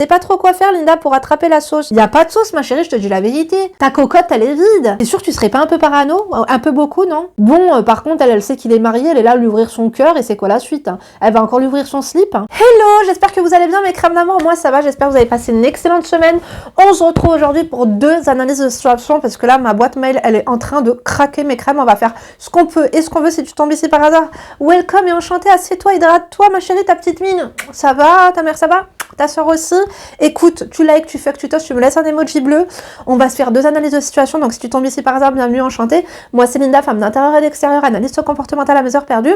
sais pas trop quoi faire, Linda, pour attraper la sauce. Y a pas de sauce, ma chérie, je te dis la vérité. Ta cocotte, elle est vide. T'es sûre que tu serais pas un peu parano? Un peu beaucoup, non? Bon, par contre, elle sait qu'il est marié, elle est là à lui ouvrir son cœur, et c'est quoi la suite? Elle va encore lui ouvrir son slip. Hello, j'espère que vous allez bien, mes crèmes d'amour. Moi, ça va, j'espère que vous avez passé une excellente semaine. On se retrouve aujourd'hui pour 2 analyses de situation, parce que là, ma boîte mail, elle est en train de craquer, mes crèmes. On va faire ce qu'on peut et ce qu'on veut si tu tombes ici par hasard. Welcome et enchanté, assieds-toi, hydrate-toi, ma chérie, ta petite mine. Ça va? Ta mère, ça va? Ta soeur aussi. Écoute, tu likes, tu fais que tu tosses, tu me laisses un emoji bleu. On va se faire 2 analyses de situation. Donc, si tu tombes ici par hasard, bienvenue, enchantée. Moi, c'est Linda, femme d'intérieur et d'extérieur, analyste comportementale à mes heures perdues.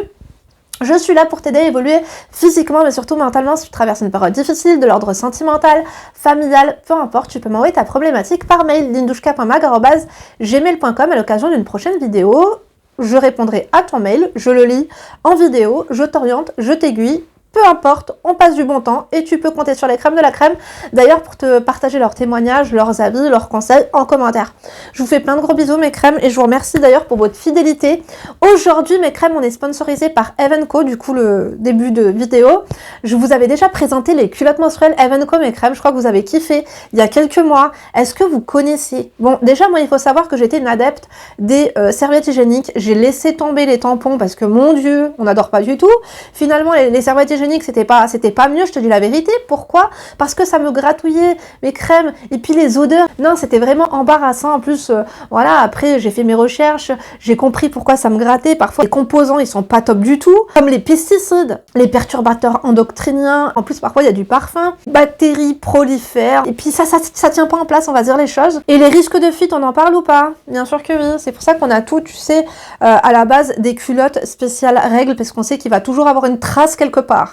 Je suis là pour t'aider à évoluer physiquement, mais surtout mentalement. Si tu traverses une période difficile, de l'ordre sentimental, familial, peu importe, tu peux m'envoyer ta problématique par mail, lindouchka.mag@gmail.com à l'occasion d'une prochaine vidéo. Je répondrai à ton mail, je le lis en vidéo, je t'oriente, je t'aiguille. Peu importe, on passe du bon temps et tu peux compter sur les crèmes de la crème. D'ailleurs, pour te partager leurs témoignages, leurs avis, leurs conseils en commentaire. Je vous fais plein de gros bisous, mes crèmes, et je vous remercie d'ailleurs pour votre fidélité. Aujourd'hui, mes crèmes, on est sponsorisé par Eve & Co, du coup, le début de vidéo. Je vous avais déjà présenté les culottes menstruelles Eve & Co, mes crèmes. Je crois que vous avez kiffé il y a quelques mois. Est-ce que vous connaissez? Bon, déjà, moi, il faut savoir que j'étais une adepte des serviettes hygiéniques. J'ai laissé tomber les tampons parce que, mon Dieu, on n'adore pas du tout. Finalement, les serviettes hygiéniques, c'était pas mieux, je te dis la vérité. Pourquoi? Parce que ça me gratouillait mes crèmes et puis les odeurs. Non, c'était vraiment embarrassant. En plus, voilà, après j'ai fait mes recherches, j'ai compris pourquoi ça me grattait. Parfois les composants ils sont pas top du tout, comme les pesticides, les perturbateurs endocriniens. En plus parfois il y a du parfum, bactéries prolifèrent et puis ça tient pas en place, on va dire les choses. Et les risques de fuite, on en parle ou pas? Bien sûr que oui. C'est pour ça qu'on a tout, tu sais, à la base des culottes spéciales règles, parce qu'on sait qu'il va toujours avoir une trace quelque part.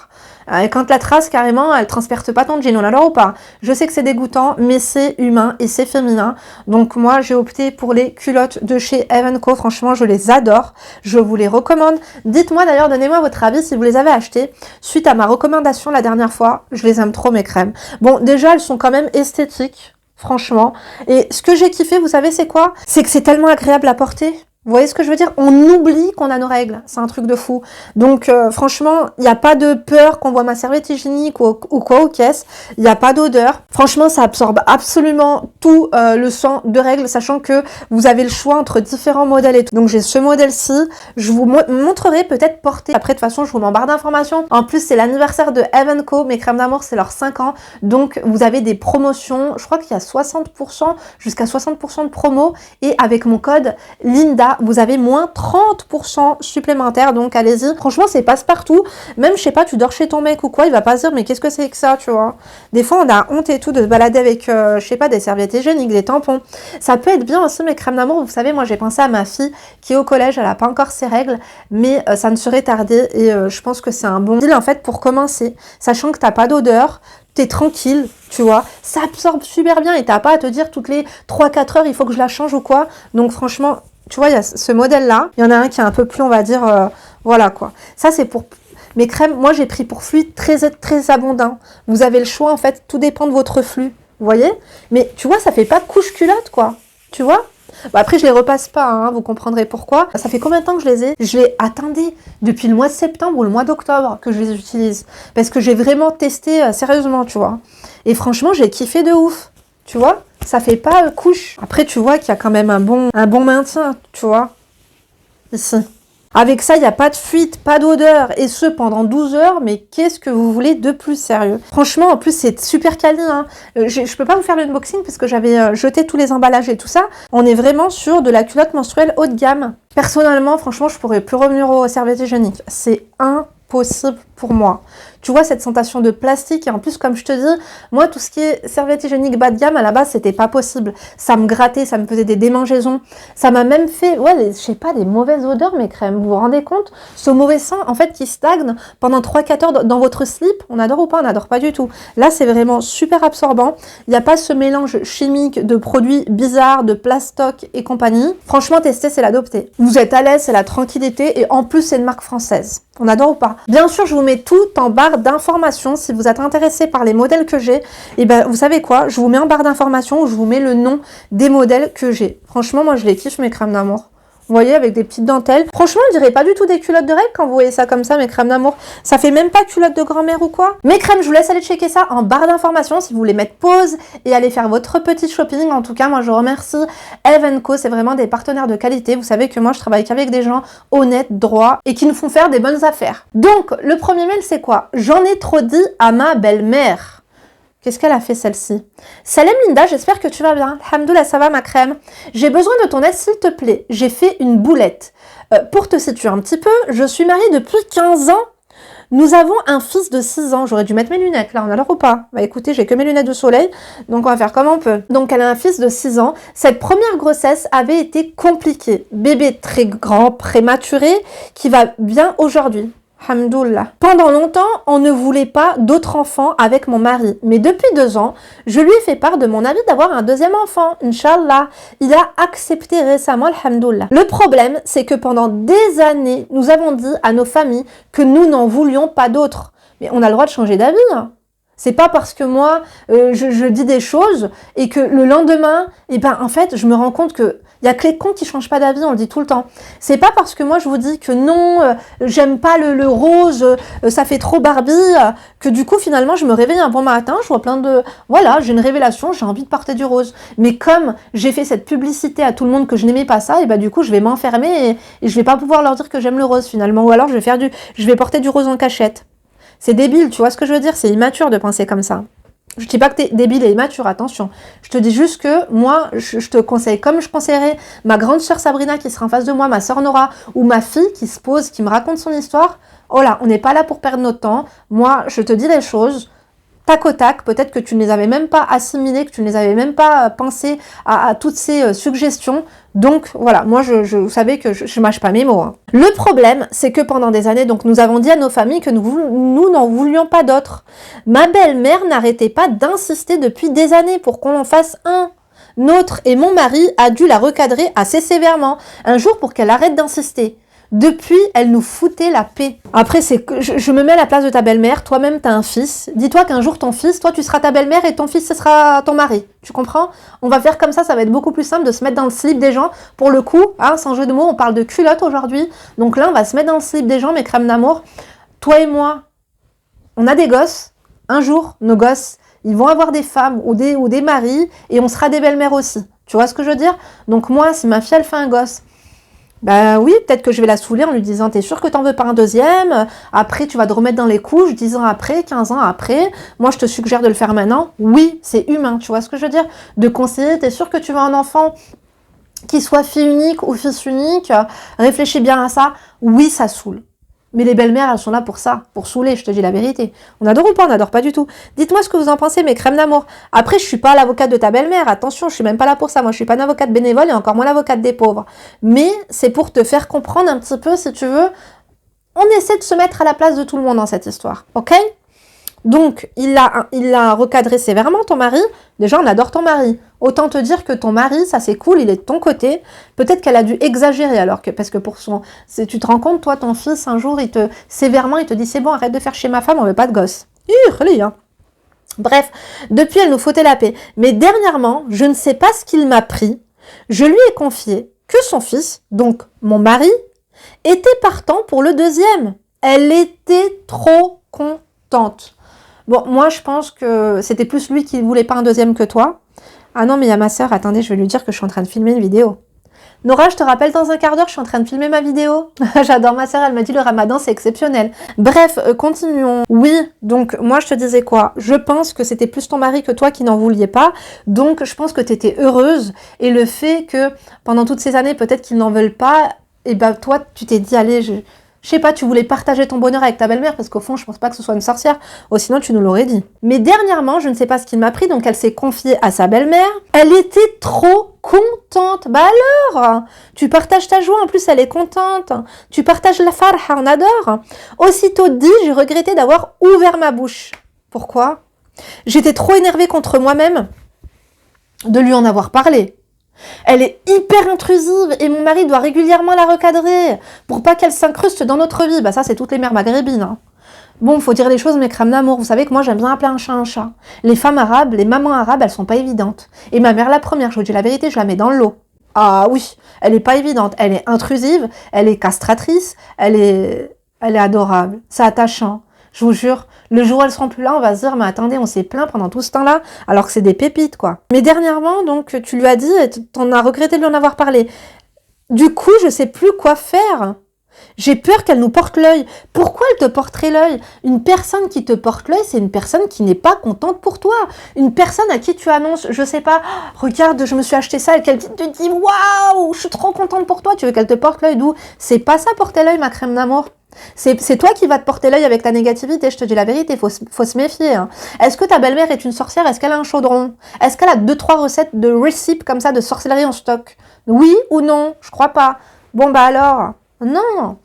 Et quand la trace, carrément, elle transperce pas ton jean, on adore ou pas? Je sais que c'est dégoûtant, mais c'est humain et c'est féminin. Donc moi, j'ai opté pour les culottes de chez Eve & Co. Franchement, je les adore. Je vous les recommande. Dites-moi d'ailleurs, donnez-moi votre avis si vous les avez achetées. Suite à ma recommandation la dernière fois, je les aime trop, mes crèmes. Bon, déjà, elles sont quand même esthétiques, franchement. Et ce que j'ai kiffé, vous savez, c'est quoi? C'est que c'est tellement agréable à porter. Vous voyez ce que je veux dire? On oublie qu'on a nos règles. C'est un truc de fou. Donc, franchement, il n'y a pas de peur qu'on voit ma serviette hygiénique ou quoi aux caisses. Il n'y a pas d'odeur. Franchement, ça absorbe absolument tout le sang de règles, sachant que vous avez le choix entre différents modèles et tout. Donc, j'ai ce modèle-ci. Je vous montrerai peut-être porter. Après, de toute façon, je vous mets en barre d'informations. En plus, c'est l'anniversaire de Eve & Co. Mes crèmes d'amour, c'est leurs 5 ans. Donc, vous avez des promotions. Je crois qu'il y a 60%, jusqu'à 60% de promo. Et avec mon code Linda, vous avez moins 30% supplémentaire, donc allez-y. Franchement, c'est passe-partout. Même, je sais pas, tu dors chez ton mec ou quoi, il va pas se dire, mais qu'est-ce que c'est que ça, tu vois. Des fois, on a honte et tout de se balader avec, je sais pas, des serviettes hygiéniques, des tampons. Ça peut être bien aussi, mes crèmes d'amour. Vous savez, moi, j'ai pensé à ma fille qui est au collège, elle a pas encore ses règles, mais ça ne serait tardé et je pense que c'est un bon deal, en fait, pour commencer. Sachant que t'as pas d'odeur, t'es tranquille, tu vois, ça absorbe super bien et t'as pas à te dire toutes les 3-4 heures, il faut que je la change ou quoi. Donc, franchement, tu vois, il y a ce modèle-là. Il y en a un qui est un peu plus, on va dire, voilà quoi. Ça, c'est pour mes crèmes. Moi, j'ai pris pour fluide très, très abondant. Vous avez le choix, en fait. Tout dépend de votre flux. Vous voyez? Mais tu vois, ça fait pas couche culotte, quoi. Tu vois? Bah après, je les repasse pas, hein, vous comprendrez pourquoi. Ça fait combien de temps que je les ai? Je les attendais depuis le mois de septembre ou le mois d'octobre que je les utilise. Parce que j'ai vraiment testé sérieusement, tu vois. Et franchement, j'ai kiffé de ouf. Tu vois? Ça fait pas couche. Après, tu vois qu'il y a quand même un bon maintien, tu vois. Ici. Avec ça, il n'y a pas de fuite, pas d'odeur. Et ce, pendant 12 heures. Mais qu'est-ce que vous voulez de plus, sérieux? Franchement, en plus, c'est super quali. Hein. Je peux pas vous faire l'unboxing parce que j'avais jeté tous les emballages et tout ça. On est vraiment sur de la culotte menstruelle haut de gamme. Personnellement, franchement, je pourrais plus revenir aux serviettes hygiéniques. C'est impossible pour moi. Tu vois, cette sensation de plastique, et en plus, comme je te dis, moi, tout ce qui est serviette hygiénique bas de gamme, à la base, c'était pas possible. Ça me grattait, ça me faisait des démangeaisons. Ça m'a même fait, ouais, je sais pas, des mauvaises odeurs, mes crèmes. Vous vous rendez compte? Ce mauvais sang, en fait, qui stagne pendant 3-4 heures dans votre slip, on adore ou pas? On n'adore pas du tout. Là, c'est vraiment super absorbant. Il n'y a pas ce mélange chimique de produits bizarres, de plastoc et compagnie. Franchement, tester, c'est l'adopter. Vous êtes à l'aise, c'est la tranquillité, et en plus, c'est une marque française. On adore ou pas? Bien sûr, je vous mets tout en barre d'informations. Si vous êtes intéressé par les modèles que j'ai, et ben vous savez quoi? Je vous mets en barre d'informations où je vous mets le nom des modèles que j'ai. Franchement, moi je les kiffe, mes crèmes d'amour. Vous voyez, avec des petites dentelles. Franchement, on dirait pas du tout des culottes de règles quand vous voyez ça comme ça, mes crèmes d'amour. Ça fait même pas culotte de grand-mère ou quoi. Mes crèmes, je vous laisse aller checker ça en barre d'informations si vous voulez mettre pause et aller faire votre petit shopping. En tout cas, moi, je remercie Eve & Co. C'est vraiment des partenaires de qualité. Vous savez que moi, je travaille qu'avec des gens honnêtes, droits et qui nous font faire des bonnes affaires. Donc, le premier mail, c'est quoi? J'en ai trop dit à ma belle-mère. Qu'est-ce qu'elle a fait celle-ci? Salam Linda, j'espère que tu vas bien. Alhamdoulilah, ça va ma crème. J'ai besoin de ton aide s'il te plaît. J'ai fait une boulette. Pour te situer un petit peu, je suis mariée depuis 15 ans. Nous avons un fils de 6 ans. J'aurais dû mettre mes lunettes là, on a l'heure ou pas? Bah écoutez, j'ai que mes lunettes de soleil, donc on va faire comme on peut. Donc elle a un fils de 6 ans. Cette première grossesse avait été compliquée. Bébé très grand, prématuré, qui va bien aujourd'hui. Alhamdoulilah. Pendant longtemps, on ne voulait pas d'autres enfants avec mon mari. Mais depuis 2 ans, je lui ai fait part de mon avis d'avoir un deuxième enfant. Inch'Allah. Il a accepté récemment, alhamdoulilah. Le problème, c'est que pendant des années, nous avons dit à nos familles que nous n'en voulions pas d'autres. Mais on a le droit de changer d'avis, hein. C'est pas parce que moi, je dis des choses et que le lendemain, en fait, je me rends compte que il y a que les cons qui changent pas d'avis, on le dit tout le temps. C'est pas parce que moi je vous dis que non, j'aime pas le rose, ça fait trop Barbie, que du coup finalement je me réveille un bon matin, je vois plein de... Voilà, j'ai une révélation, j'ai envie de porter du rose. Mais comme j'ai fait cette publicité à tout le monde que je n'aimais pas ça, et du coup je vais m'enfermer et je vais pas pouvoir leur dire que j'aime le rose finalement. Ou alors je vais porter du rose en cachette. C'est débile, tu vois ce que je veux dire? C'est immature de penser comme ça. Je dis pas que t'es débile et immature, attention. Je te dis juste que moi, je te conseille, comme je conseillerais ma grande sœur Sabrina qui sera en face de moi, ma sœur Nora, ou ma fille qui se pose, qui me raconte son histoire. Oh là, on n'est pas là pour perdre notre temps. Moi, je te dis les choses, tac au tac, peut-être que tu ne les avais même pas assimilées, que tu ne les avais même pas pensé à toutes ces suggestions. Donc voilà, moi vous savez que je mâche pas mes mots, hein. Le problème, c'est que pendant des années, donc nous avons dit à nos familles que nous n'en voulions pas d'autres. Ma belle-mère n'arrêtait pas d'insister depuis des années pour qu'on en fasse un. Notre et mon mari a dû la recadrer assez sévèrement, un jour pour qu'elle arrête d'insister. Depuis, elle nous foutait la paix. Après, je me mets à la place de ta belle-mère. Toi-même, t'as un fils. Dis-toi qu'un jour, ton fils, toi, tu seras ta belle-mère et ton fils, ce sera ton mari. Tu comprends? On va faire comme ça va être beaucoup plus simple de se mettre dans le slip des gens. Pour le coup, hein, sans jeu de mots, on parle de culotte aujourd'hui. Donc là, on va se mettre dans le slip des gens, mes crèmes d'amour. Toi et moi, on a des gosses. Un jour, nos gosses, ils vont avoir des femmes ou des maris et on sera des belles-mères aussi. Tu vois ce que je veux dire? Donc moi, si ma fille, elle fait un gosse, bah oui, peut-être que je vais la saouler en lui disant « T'es sûre que t'en veux pas un deuxième? Après, tu vas te remettre dans les couches 10 ans après, 15 ans après. Moi, je te suggère de le faire maintenant. » Oui, c'est humain, tu vois ce que je veux dire? De conseiller, t'es sûre que tu veux un enfant qui soit fille unique ou fils unique? Réfléchis bien à ça. Oui, ça saoule. Mais les belles-mères, elles sont là pour ça, pour saouler, je te dis la vérité. On adore ou pas? On n'adore pas du tout. Dites-moi ce que vous en pensez, mes crèmes d'amour. Après, je suis pas l'avocate de ta belle-mère, attention, je suis même pas là pour ça. Moi, je suis pas une avocate bénévole et encore moins l'avocate des pauvres. Mais c'est pour te faire comprendre un petit peu, si tu veux, on essaie de se mettre à la place de tout le monde dans cette histoire, ok? Donc, il l'a recadré sévèrement, ton mari. Déjà, on adore ton mari. Autant te dire que ton mari, ça c'est cool, il est de ton côté. Peut-être qu'elle a dû exagérer parce que tu te rends compte, toi, ton fils, un jour, il te dit, c'est bon, arrête de faire chez ma femme, on veut pas de gosse. Hein. Bref, depuis, elle nous foutait la paix. Mais dernièrement, je ne sais pas ce qu'il m'a pris. Je lui ai confié que son fils, donc mon mari, était partant pour le deuxième. Elle était trop contente. Bon, moi, je pense que c'était plus lui qui voulait pas un deuxième que toi. Ah non, mais il y a ma sœur. Attendez, je vais lui dire que je suis en train de filmer une vidéo. Nora, je te rappelle dans un quart d'heure, je suis en train de filmer ma vidéo. J'adore ma sœur, elle m'a dit le ramadan, c'est exceptionnel. Bref, continuons. Oui, donc moi, je te disais quoi? Je pense que c'était plus ton mari que toi qui n'en vouliez pas. Donc, je pense que tu étais heureuse. Et le fait que pendant toutes ces années, peut-être qu'ils n'en veulent pas, et toi, tu t'es dit, allez, je sais pas, tu voulais partager ton bonheur avec ta belle-mère parce qu'au fond, je pense pas que ce soit une sorcière. Oh, sinon, tu nous l'aurais dit. Mais dernièrement, je ne sais pas ce qu'il m'a pris, donc elle s'est confiée à sa belle-mère. Elle était trop contente. Bah alors, tu partages ta joie, en plus elle est contente. Tu partages la farha, on adore. Aussitôt dit, j'ai regretté d'avoir ouvert ma bouche. Pourquoi? J'étais trop énervée contre moi-même de lui en avoir parlé. Elle est hyper intrusive et mon mari doit régulièrement la recadrer pour pas qu'elle s'incruste dans notre vie. Bah ça, c'est toutes les mères maghrébines. Hein. Bon, faut dire les choses, mes crèmes d'amour. Vous savez que moi, j'aime bien appeler un chat un chat. Les femmes arabes, les mamans arabes, elles sont pas évidentes. Et ma mère, la première, je vous dis la vérité, je la mets dans le lot. Ah oui, elle est pas évidente, elle est intrusive, elle est castratrice, elle est adorable, c'est attachant. Je vous jure, le jour où elles seront plus là, on va se dire, mais attendez, on s'est plaint pendant tout ce temps-là, alors que c'est des pépites, quoi. Mais dernièrement, donc, tu lui as dit, et t'en as regretté de lui en avoir parlé. Du coup, je sais plus quoi faire. J'ai peur qu'elle nous porte l'œil. Pourquoi elle te porterait l'œil? Une personne qui te porte l'œil, c'est une personne qui n'est pas contente pour toi. Une personne à qui tu annonces, je sais pas, regarde, je me suis acheté ça, et qu'elle te dit, waouh, je suis trop contente pour toi, tu veux qu'elle te porte l'œil d'où? C'est pas ça porter l'œil, ma crème d'amour. C'est toi qui vas te porter l'œil avec ta négativité, je te dis la vérité, faut se méfier. Hein. Est-ce que ta belle-mère est une sorcière? Est-ce qu'elle a un chaudron? Est-ce qu'elle a 2-3 recettes de recipes comme ça de sorcellerie en stock? Oui ou non? Je crois pas. Bon bah alors, non.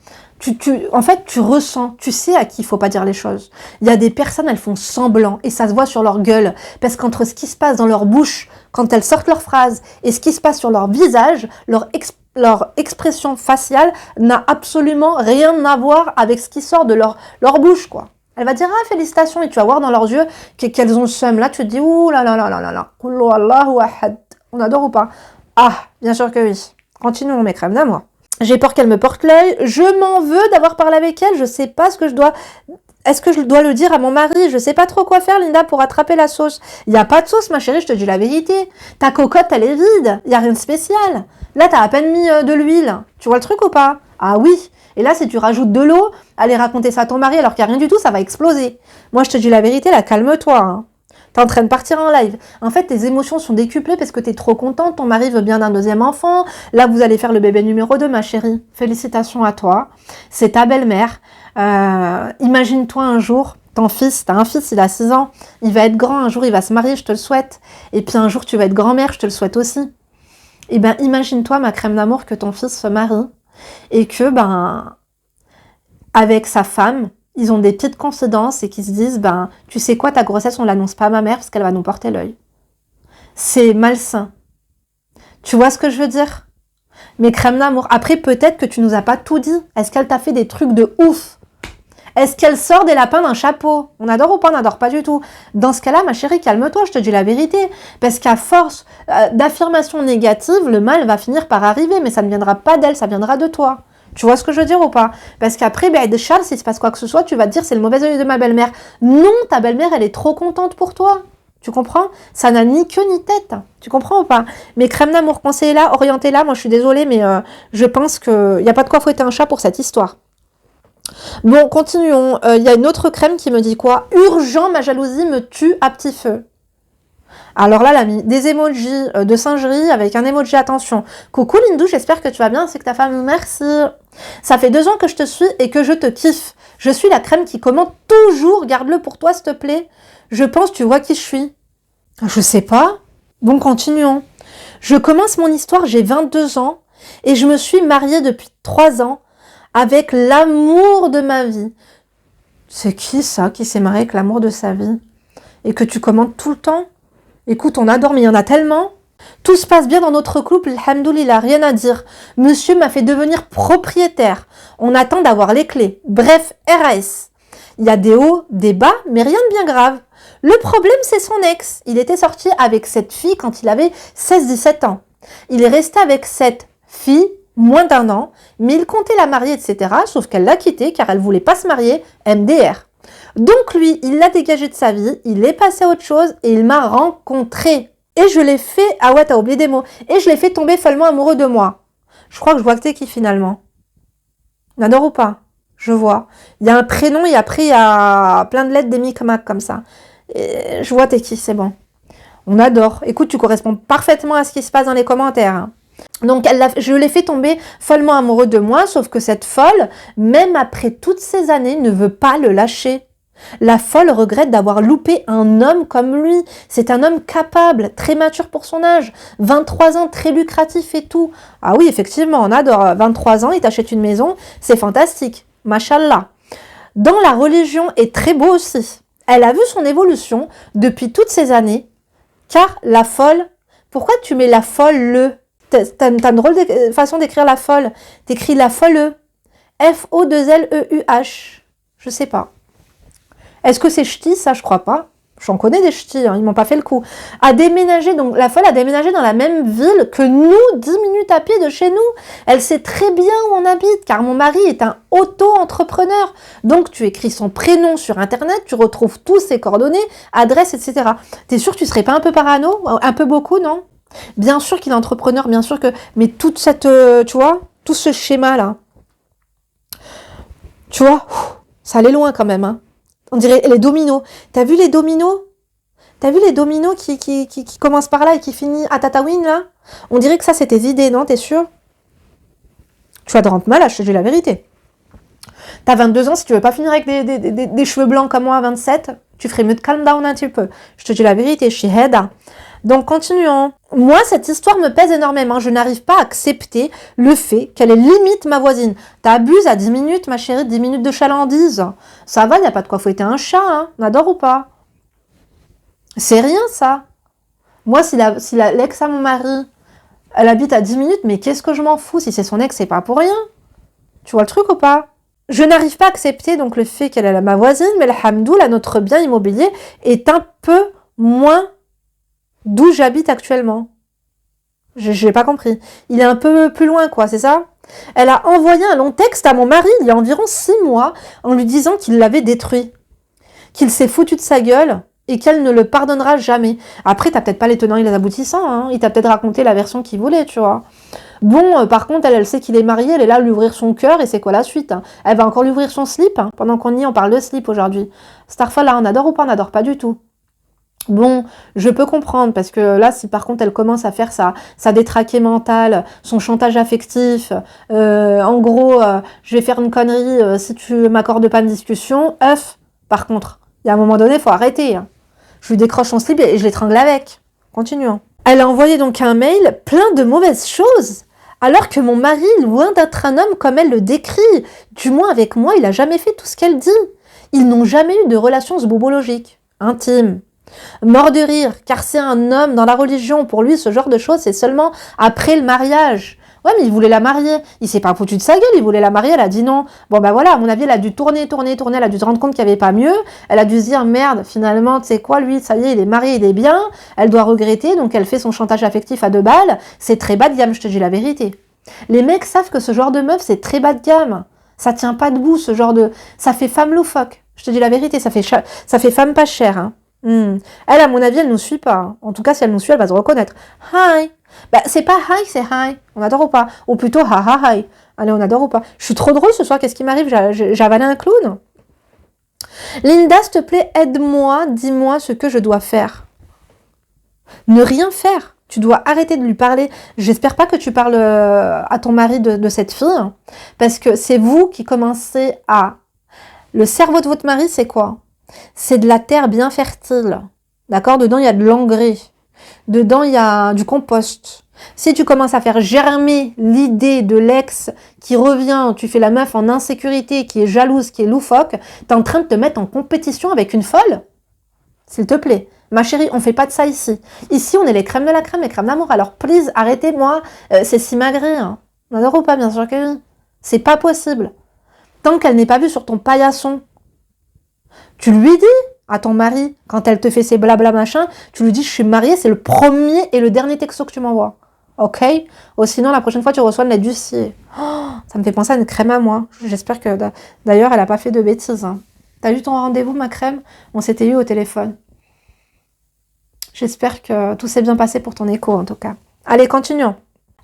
En fait, tu ressens, tu sais à qui il faut pas dire les choses. Il y a des personnes, elles font semblant et ça se voit sur leur gueule. Parce qu'entre ce qui se passe dans leur bouche quand elles sortent leurs phrases et ce qui se passe sur leur visage, leur expression faciale n'a absolument rien à voir avec ce qui sort de leur bouche, quoi. Elle va dire, ah, félicitations, et tu vas voir dans leurs yeux qu'elles ont le seum. Là, tu te dis, ouh là là là là là là, Allahu ahad. On adore ou pas? Ah, bien sûr que oui. Continuons, mes crèmes d'amour. J'ai peur qu'elle me porte l'œil. Je m'en veux d'avoir parlé avec elle. Je sais pas ce que je dois... Est-ce que je dois le dire à mon mari? Je sais pas trop quoi faire, Linda, pour attraper la sauce. Il n'y a pas de sauce, ma chérie, je te dis la vérité. Ta cocotte, elle est vide. Il n'y a rien de spécial. Là, t'as à peine mis de l'huile. Tu vois le truc ou pas? Ah oui. Et là, si tu rajoutes de l'eau, aller raconter ça à ton mari alors qu'il n'y a rien du tout, ça va exploser. Moi, je te dis la vérité, là, calme-toi. Hein. T'es en train de partir en live. En fait, tes émotions sont décuplées parce que t'es trop contente. Ton mari veut bien d'un deuxième enfant. Là, vous allez faire le bébé numéro 2, ma chérie. Félicitations à toi. C'est ta belle-mère. Imagine-toi un jour, ton fils, t'as un fils, il a 6 ans. Il va être grand. Un jour, il va se marier, je te le souhaite. Et puis un jour, tu vas être grand-mère, je te le souhaite aussi. Et ben, imagine-toi, ma crème d'amour, que ton fils se marie. Et que, avec sa femme, ils ont des petites coïncidences et qu'ils se disent, tu sais quoi, ta grossesse, on l'annonce pas à ma mère parce qu'elle va nous porter l'œil. C'est malsain. Tu vois ce que je veux dire? Mais crème d'amour. Après, peut-être que tu nous as pas tout dit. Est-ce qu'elle t'a fait des trucs de ouf? Est-ce qu'elle sort des lapins d'un chapeau? On adore ou pas? On n'adore pas du tout. Dans ce cas-là, ma chérie, calme-toi, je te dis la vérité. Parce qu'à force d'affirmations négatives, le mal va finir par arriver. Mais ça ne viendra pas d'elle, ça viendra de toi. Tu vois ce que je veux dire ou pas? Parce qu'après, Charles, s'il se passe quoi que ce soit, tu vas te dire c'est le mauvais œil de ma belle-mère. Non, ta belle-mère, elle est trop contente pour toi. Tu comprends? Ça n'a ni queue ni tête. Tu comprends ou pas? Mais crème d'amour, conseillez-la, orientez-la. Moi, je suis désolée, mais je pense qu'il n'y a pas de quoi fouetter un chat pour cette histoire. Bon, continuons. Il y a une autre crème qui me dit quoi? Urgent, ma jalousie me tue à petit feu. Alors là, elle a mis des emojis de singerie avec un emoji attention. Coucou Lindou, j'espère que tu vas bien, c'est que ta femme, merci. Ça fait 2 ans que je te suis et que je te kiffe. Je suis la crème qui commente toujours, garde-le pour toi s'il te plaît. Je pense, tu vois qui je suis. Je sais pas. Bon, continuons. Je commence mon histoire, j'ai 22 ans et je me suis mariée depuis 3 ans avec l'amour de ma vie. C'est qui ça qui s'est marié avec l'amour de sa vie? Et que tu commentes tout le temps? Écoute, on adore, mais il y en a tellement. Tout se passe bien dans notre couple, alhamdoulilah, rien à dire. Monsieur m'a fait devenir propriétaire. On attend d'avoir les clés. Bref, RAS. Il y a des hauts, des bas, mais rien de bien grave. Le problème, c'est son ex. Il était sorti avec cette fille quand il avait 16-17 ans. Il est resté avec cette fille moins d'1 an, mais il comptait la marier, etc. Sauf qu'elle l'a quitté car elle voulait pas se marier, MDR. Donc lui, il l'a dégagé de sa vie, il est passé à autre chose et il m'a rencontré. Et je l'ai fait... Ah ouais, t'as oublié des mots. Et je l'ai fait tomber follement amoureux de moi. Je crois que je vois que t'es qui finalement. On adore ou pas? Je vois. Il y a un prénom et après il y a plein de lettres des micmacs comme ça. Et je vois t'es qui, c'est bon. On adore. Écoute, tu corresponds parfaitement à ce qui se passe dans les commentaires. Hein. Donc, je l'ai fait tomber follement amoureux de moi, sauf que cette folle, même après toutes ces années, ne veut pas le lâcher. La folle regrette d'avoir loupé un homme comme lui. C'est un homme capable, très mature pour son âge, 23 ans, très lucratif et tout. Ah oui, effectivement, on adore. 23 ans, il t'achète une maison, c'est fantastique. Mashallah. Dans la religion est très beau aussi. Elle a vu son évolution depuis toutes ces années, car la folle, pourquoi tu mets la folle le? T'as une drôle de façon d'écrire la folle. T'écris la folle. F-O-2-L-E-U-H. Je sais pas. Est-ce que c'est ch'ti, ça? Je crois pas. J'en connais des ch'tis, hein, ils m'ont pas fait le coup. A déménagé, donc la folle a déménagé dans la même ville que nous, 10 minutes à pied de chez nous. Elle sait très bien où on habite, car mon mari est un auto-entrepreneur. Donc tu écris son prénom sur Internet, tu retrouves tous ses coordonnées, adresses, etc. T'es sûr que tu serais pas un peu parano? Un peu beaucoup, non? Bien sûr qu'il est entrepreneur, bien sûr que... Mais toute cette... tu vois, tout ce schéma-là, tu vois, ça allait loin quand même, hein. On dirait les dominos. T'as vu les dominos? T'as vu les dominos qui commencent par là et qui finissent à Tatooine, là? On dirait que ça, c'est tes idées, non? T'es sûr? Tu vas te rendre malade, je te dis la vérité. T'as 22 ans, si tu veux pas finir avec des cheveux blancs comme moi à 27, tu ferais mieux de calm down un petit peu. Je te dis la vérité, je suis Heda. Donc, continuons. Moi, cette histoire me pèse énormément. Je n'arrive pas à accepter le fait qu'elle est limite ma voisine. T'abuses à 10 minutes, ma chérie, 10 minutes de chalandise. Ça va, il n'y a pas de quoi fouetter un chat, hein. On adore ou pas? C'est rien, ça. Moi, si l'ex à mon mari, elle habite à 10 minutes, mais qu'est-ce que je m'en fous? Si c'est son ex, c'est pas pour rien. Tu vois le truc ou pas? Je n'arrive pas à accepter donc le fait qu'elle est ma voisine, mais alhamdoulilah, notre bien immobilier est un peu moins d'où j'habite actuellement. Je n'ai pas compris. Il est un peu plus loin, quoi, c'est ça? Elle a envoyé un long texte à mon mari il y a environ 6 mois en lui disant qu'il l'avait détruit, qu'il s'est foutu de sa gueule et qu'elle ne le pardonnera jamais. Après, t'as peut-être pas les tenants et les aboutissants, hein. Il t'a peut-être raconté la version qu'il voulait, tu vois. Bon, par contre, elle sait qu'il est marié, elle est là à lui ouvrir son cœur et c'est quoi la suite, hein? Elle va encore lui ouvrir son slip, hein. Pendant qu'on y est, on parle de slip aujourd'hui. Starfall, là, on adore ou pas? On n'adore pas du tout. Bon, je peux comprendre, parce que là, si par contre elle commence à faire sa détraquée mentale, son chantage affectif, en gros, je vais faire une connerie si tu m'accordes pas une discussion, par contre, il y a un moment donné, il faut arrêter, hein. Je lui décroche son slip et je l'étrangle avec. Continuons. Elle a envoyé donc un mail plein de mauvaises choses, alors que mon mari, loin d'être un homme comme elle le décrit, du moins avec moi, il a jamais fait tout ce qu'elle dit. Ils n'ont jamais eu de relations sbobologiques, intimes. Mort de rire, car c'est un homme dans la religion. Pour lui, ce genre de choses, c'est seulement après le mariage. Ouais, mais il voulait la marier. Il s'est pas foutu de sa gueule, il voulait la marier, elle a dit non. Bon, ben voilà, à mon avis, elle a dû tourner, elle a dû se rendre compte qu'il n'y avait pas mieux. Elle a dû se dire, merde, finalement, tu sais quoi, lui, ça y est, il est marié, il est bien. Elle doit regretter, donc elle fait son chantage affectif à 2 balles. C'est très bas de gamme, je te dis la vérité. Les mecs savent que ce genre de meuf, c'est très bas de gamme. Ça tient pas debout, ce genre de... Ça fait femme loufoque. Je te dis la vérité, ça fait femme pas chère, hein. Elle, à mon avis, elle nous suit pas, hein. En tout cas, si elle nous suit, elle va se reconnaître. Hi. Bah, c'est pas hi, c'est hi. On adore ou pas? Ou plutôt ha ha hi. Allez, on adore ou pas? Je suis trop drôle ce soir. Qu'est-ce qui m'arrive? J'ai avalé un clown. Linda, s'il te plaît, aide-moi. Dis-moi ce que je dois faire. Ne rien faire. Tu dois arrêter de lui parler. J'espère pas que tu parles à ton mari de cette fille. Hein, parce que c'est vous qui commencez à... Le cerveau de votre mari, c'est quoi? C'est de la terre bien fertile, d'accord? Dedans, il y a de l'engrais. Dedans, il y a du compost. Si tu commences à faire germer l'idée de l'ex qui revient, tu fais la meuf en insécurité, qui est jalouse, qui est loufoque, t'es en train de te mettre en compétition avec une folle? S'il te plaît. Ma chérie, on fait pas de ça ici. Ici, on est les crèmes de la crème, les crèmes d'amour. Alors, please, arrêtez-moi. C'est si magré, hein. On adore ou pas? Bien sûr que oui. C'est pas possible. Tant qu'elle n'est pas vue sur ton paillasson, tu lui dis à ton mari, quand elle te fait ses blabla machin, tu lui dis je suis mariée, c'est le premier et le dernier texto que tu m'envoies. Ok? Ou sinon, la prochaine fois, tu reçois une lettre d'huissier. Oh, ça me fait penser à une crème à moi. J'espère que, d'ailleurs, elle n'a pas fait de bêtises. Hein. T'as eu ton rendez-vous, ma crème? On s'était eu au téléphone. J'espère que tout s'est bien passé pour ton écho, en tout cas. Allez, continuons.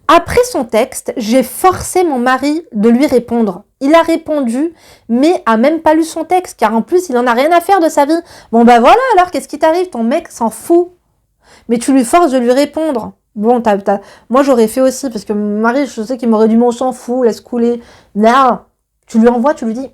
Après son texte, j'ai forcé mon mari de lui répondre. Il a répondu, mais a même pas lu son texte, car en plus, il en a rien à faire de sa vie. Bon ben voilà, alors qu'est-ce qui t'arrive? Ton mec s'en fout. Mais tu lui forces de lui répondre. Bon, moi j'aurais fait aussi, parce que mon mari, je sais qu'il m'aurait dit, mais on s'en fout, laisse couler. Non, tu lui envoies, tu lui dis,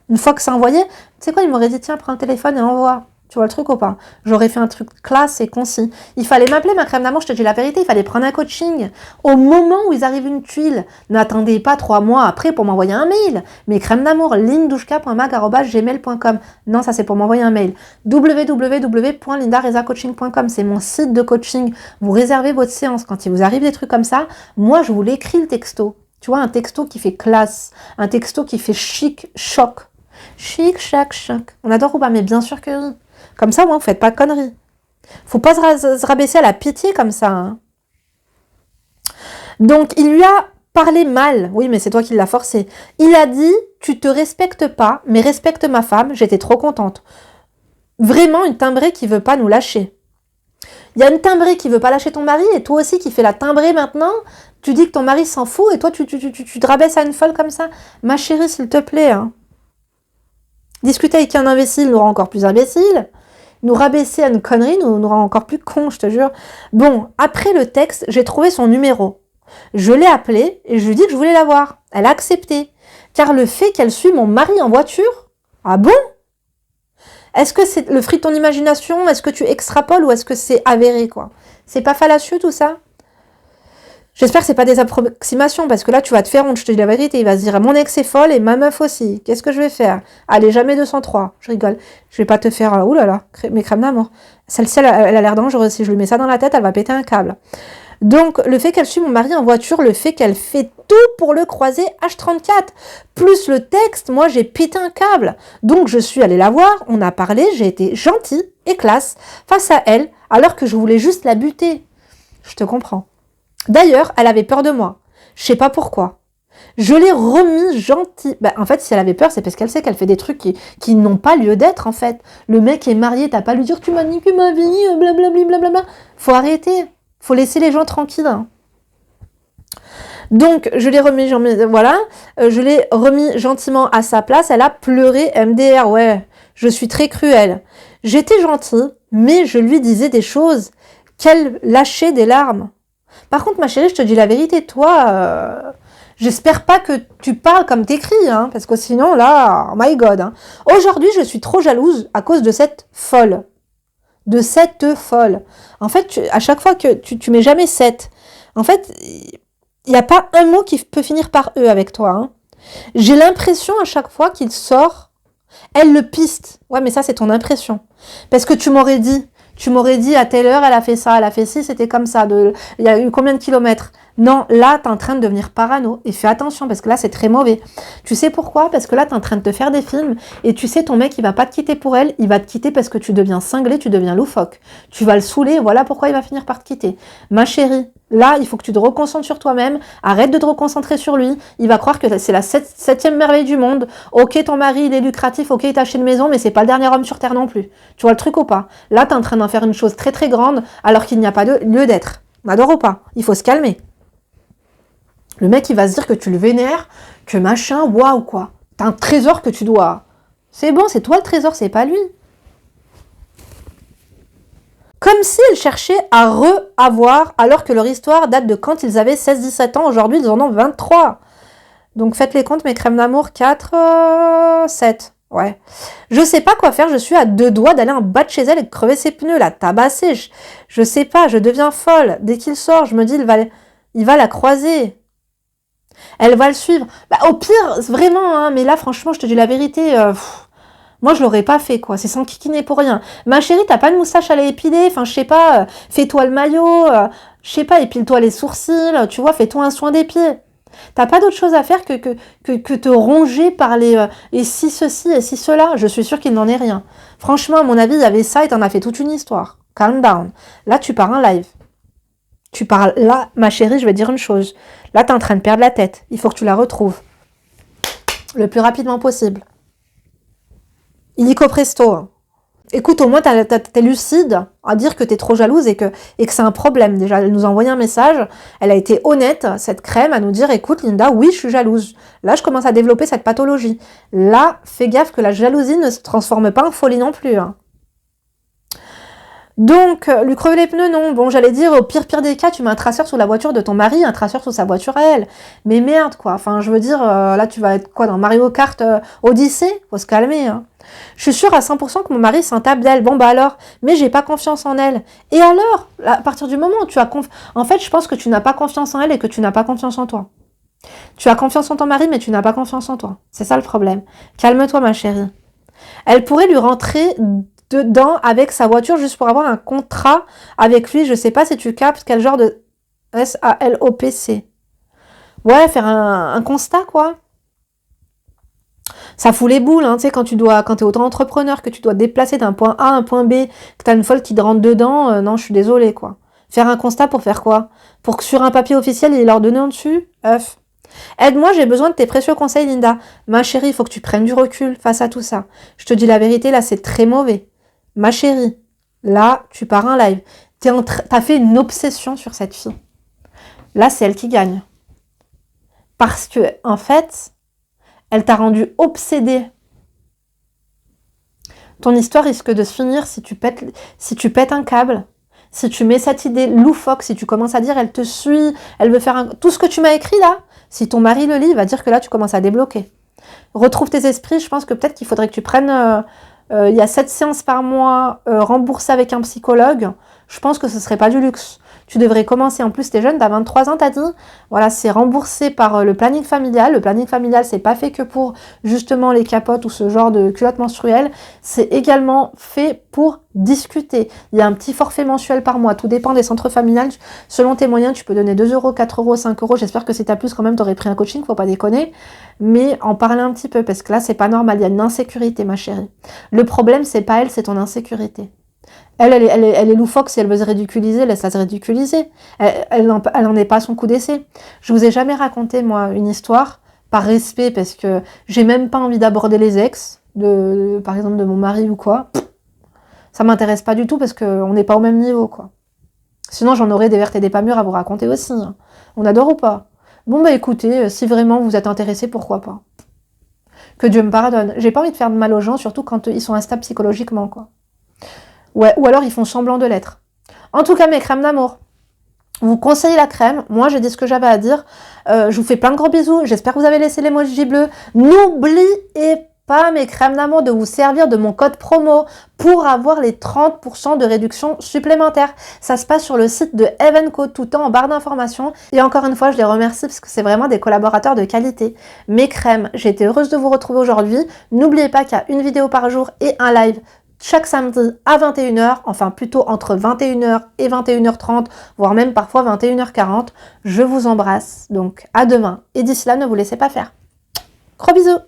Une fois que c'est envoyé, tu sais quoi, il m'aurait dit, tiens, prends le téléphone et envoie. Tu vois le truc ou pas? J'aurais fait un truc classe et concis. Il fallait m'appeler, ma crème d'amour, je te dis la vérité, il fallait prendre un coaching. Au moment où ils arrivent une tuile, n'attendez pas 3 mois après pour m'envoyer un mail. Mes crèmes d'amour, lindouchka.mag@gmail.com. Non, ça c'est pour m'envoyer un mail. www.lindarezacoaching.com, c'est mon site de coaching. Vous réservez votre séance. Quand il vous arrive des trucs comme ça, moi je vous l'écris le texto. Tu vois, un texto qui fait classe, un texto qui fait chic, choc. Chic, chac, choc. On adore ou pas? Mais bien sûr que oui. Comme ça, moi, vous faites pas de conneries. Faut pas se rabaisser à la pitié comme ça. Hein. Donc, il lui a parlé mal. Oui, mais c'est toi qui l'as forcé. Il a dit, tu te respectes pas, mais respecte ma femme. J'étais trop contente. Vraiment une timbrée qui veut pas nous lâcher. Il y a une timbrée qui veut pas lâcher ton mari et toi aussi qui fais la timbrée maintenant. Tu dis que ton mari s'en fout et toi tu te rabaisses à une folle comme ça. Ma chérie, s'il te plaît. Hein. Discuter avec un imbécile nous rend encore plus imbécile. Nous rabaisser à une connerie nous rend encore plus con, je te jure. Bon, après le texte, j'ai trouvé son numéro. Je l'ai appelée et je lui ai dit que je voulais la voir. Elle a accepté. Car le fait qu'elle suit mon mari en voiture, ah bon ? Est-ce que c'est le fruit de ton imagination? Est-ce que tu extrapoles ou est-ce que c'est avéré, quoi? C'est pas fallacieux, tout ça? J'espère que c'est pas des approximations, parce que là, tu vas te faire honte, je te dis la vérité. Il va se dire, mon ex est folle et ma meuf aussi. Qu'est-ce que je vais faire? Allez, jamais 203. Je rigole. Je vais pas te faire, oulala, mes crèmes d'amour. Celle-ci, elle a l'air dangereuse. Si je lui mets ça dans la tête, elle va péter un câble. Donc, le fait qu'elle suit mon mari en voiture, le fait qu'elle fait tout pour le croiser H34, plus le texte, moi, j'ai pété un câble. Donc, je suis allée la voir, on a parlé, j'ai été gentille et classe face à elle, alors que je voulais juste la buter. Je te comprends. D'ailleurs, elle avait peur de moi. Je sais pas pourquoi. Je l'ai remis gentil. En fait, si elle avait peur, c'est parce qu'elle sait qu'elle fait des trucs qui n'ont pas lieu d'être, en fait. Le mec est marié, t'as pas à lui dire, tu m'as niqué ma vie, blablabla, blablabla. Faut arrêter. Faut laisser les gens tranquilles. Hein. Donc, je l'ai remis, je l'ai remis gentiment à sa place. Elle a pleuré, MDR, ouais, je suis très cruelle. J'étais gentille, mais je lui disais des choses qu'elle lâchait des larmes. Par contre, ma chérie, je te dis la vérité, toi, j'espère pas que tu parles comme t'écris, hein, parce que sinon, là, oh my God. Hein. Aujourd'hui, je suis trop jalouse à cause de cette folle. De cette folle. En fait, à chaque fois que tu mets jamais cette. En fait, il n'y a pas un mot qui peut finir par E avec toi. Hein. J'ai l'impression à chaque fois qu'il sort, elle le piste. Ouais, mais ça, c'est ton impression. Parce que tu m'aurais dit à telle heure, elle a fait ça, elle a fait ci, c'était comme ça. Il y a eu combien de kilomètres? Non, là, t'es en train de devenir parano. Et fais attention, parce que là, c'est très mauvais. Tu sais pourquoi? Parce que là, t'es en train de te faire des films. Et tu sais, ton mec, il va pas te quitter pour elle. Il va te quitter parce que tu deviens cinglé, tu deviens loufoque. Tu vas le saouler, voilà pourquoi il va finir par te quitter. Ma chérie, là, il faut que tu te reconcentres sur toi-même. Arrête de te reconcentrer sur lui. Il va croire que c'est la septième merveille du monde. Ok, ton mari, il est lucratif. Ok, il t'a acheté une maison, mais c'est pas le dernier homme sur Terre non plus. Tu vois le truc ou pas? Là, t'es en train d'en faire une chose très très grande alors qu'il n'y a pas de lieu d'être. On adore ou pas? Il faut se calmer. Le mec, il va se dire que tu le vénères, que machin, waouh quoi. T'as un trésor que tu dois. C'est bon, c'est toi le trésor, c'est pas lui. Comme si elle cherchait à re-avoir, alors que leur histoire date de quand ils avaient 16-17 ans. Aujourd'hui, ils en ont 23. Donc faites les comptes, mes crèmes d'amour, 4, 7. Ouais. Je sais pas quoi faire, je suis à 2 doigts d'aller en bas de chez elle et de crever ses pneus, la tabasser. Je sais pas, je deviens folle. Dès qu'il sort, je me dis, il va la croiser. Elle va le suivre. Au pire, vraiment, hein, mais là, franchement, je te dis la vérité, moi, je l'aurais pas fait, quoi. C'est sans kikiner pour rien. Ma chérie, t'as pas de moustache à l'épiler, enfin, je sais pas, fais-toi le maillot, je sais pas, épile-toi les sourcils, tu vois, fais-toi un soin des pieds. T'as pas d'autre chose à faire que te ronger par et si ceci et si cela. Je suis sûre qu'il n'en est rien. Franchement, à mon avis, il y avait ça et t'en as fait toute une histoire. Calm down. Là, tu pars un live. Tu parles là, ma chérie, je vais te dire une chose. Là, t'es en train de perdre la tête. Il faut que tu la retrouves. Le plus rapidement possible. Illico presto. Écoute, au moins, t'es lucide à dire que t'es trop jalouse et que c'est un problème. Déjà, elle nous a envoyé un message. Elle a été honnête, cette crème, à nous dire, écoute, Linda, oui, je suis jalouse. Là, je commence à développer cette pathologie. Là, fais gaffe que la jalousie ne se transforme pas en folie non plus. Hein. Donc, lui crever les pneus, non. Bon, j'allais dire, au pire des cas, tu mets un traceur sous la voiture de ton mari, un traceur sous sa voiture à elle. Mais merde, quoi. Enfin, je veux dire, là, tu vas être quoi, dans Mario Kart Odyssey? Faut se calmer, hein. Je suis sûre à 100% que mon mari s'en tape d'elle. Bon, alors, mais j'ai pas confiance en elle. Et alors, à partir du moment où tu as en fait, je pense que tu n'as pas confiance en elle et que tu n'as pas confiance en toi. Tu as confiance en ton mari, mais tu n'as pas confiance en toi. C'est ça le problème. Calme-toi, ma chérie. Elle pourrait lui rentrer dedans avec sa voiture juste pour avoir un contrat avec lui. Je sais pas si tu captes quel genre de SALOPC. Ouais, faire un constat, quoi. Ça fout les boules, hein, tu sais, quand t'es auto-entrepreneur, que tu dois te déplacer d'un point A à un point B, que t'as une folle qui te rentre dedans, non, je suis désolée, quoi. Faire un constat pour faire quoi? Pour que sur un papier officiel, il est ordonné en dessus? Aide-moi, j'ai besoin de tes précieux conseils, Linda. Ma chérie, il faut que tu prennes du recul face à tout ça. Je te dis la vérité, là, c'est très mauvais. Ma chérie, là, tu pars un live. T'as fait une obsession sur cette fille. Là, c'est elle qui gagne. Parce que, en fait, elle t'a rendu obsédée. Ton histoire risque de se finir si tu pètes un câble, si tu mets cette idée loufoque, si tu commences à dire elle te suit, elle veut faire tout ce que tu m'as écrit là, si ton mari le lit, il va dire que là tu commences à débloquer. Retrouve tes esprits, je pense que peut-être qu'il faudrait que tu prennes, il y a 7 séances par mois remboursées avec un psychologue, je pense que ce serait pas du luxe. Tu devrais commencer, en plus t'es jeune, t'as 23 ans, t'as dit, voilà, c'est remboursé par le planning familial. Le planning familial, c'est pas fait que pour justement les capotes ou ce genre de culottes menstruelles, c'est également fait pour discuter. Il y a un petit forfait mensuel par mois, tout dépend des centres familiales. Selon tes moyens, tu peux donner 2 euros, 4 euros, 5 euros. J'espère que si t'as plus, quand même, t'aurais pris un coaching, faut pas déconner. Mais en parler un petit peu, parce que là, c'est pas normal, il y a une insécurité, ma chérie. Le problème, c'est pas elle, c'est ton insécurité. Elle est loufoque, si elle veut se ridiculiser, laisse-la se ridiculiser. Elle n'en est pas à son coup d'essai. Je vous ai jamais raconté, moi, une histoire, par respect, parce que j'ai même pas envie d'aborder les ex, par exemple de mon mari ou quoi. Ça m'intéresse pas du tout, parce qu'on n'est pas au même niveau, quoi. Sinon, j'en aurais des vertes et des pas mûres à vous raconter aussi. Hein. On adore ou pas? Bon, bah écoutez, si vraiment vous êtes intéressé, pourquoi pas. Que Dieu me pardonne. J'ai pas envie de faire de mal aux gens, surtout quand ils sont instables psychologiquement, quoi. Ouais, ou alors ils font semblant de l'être. En tout cas, mes crèmes d'amour, vous conseillez la crème. Moi, j'ai dit ce que j'avais à dire. Je vous fais plein de gros bisous. J'espère que vous avez laissé l'emoji bleu. N'oubliez pas, mes crèmes d'amour, de vous servir de mon code promo pour avoir les 30% de réduction supplémentaire. Ça se passe sur le site de Evenco, tout en barre d'informations. Et encore une fois, je les remercie parce que c'est vraiment des collaborateurs de qualité. Mes crèmes, j'ai été heureuse de vous retrouver aujourd'hui. N'oubliez pas qu'il y a une vidéo par jour et un live chaque samedi à 21h, enfin plutôt entre 21h et 21h30, voire même parfois 21h40. Je vous embrasse, donc à demain. Et d'ici là, ne vous laissez pas faire. Gros bisous!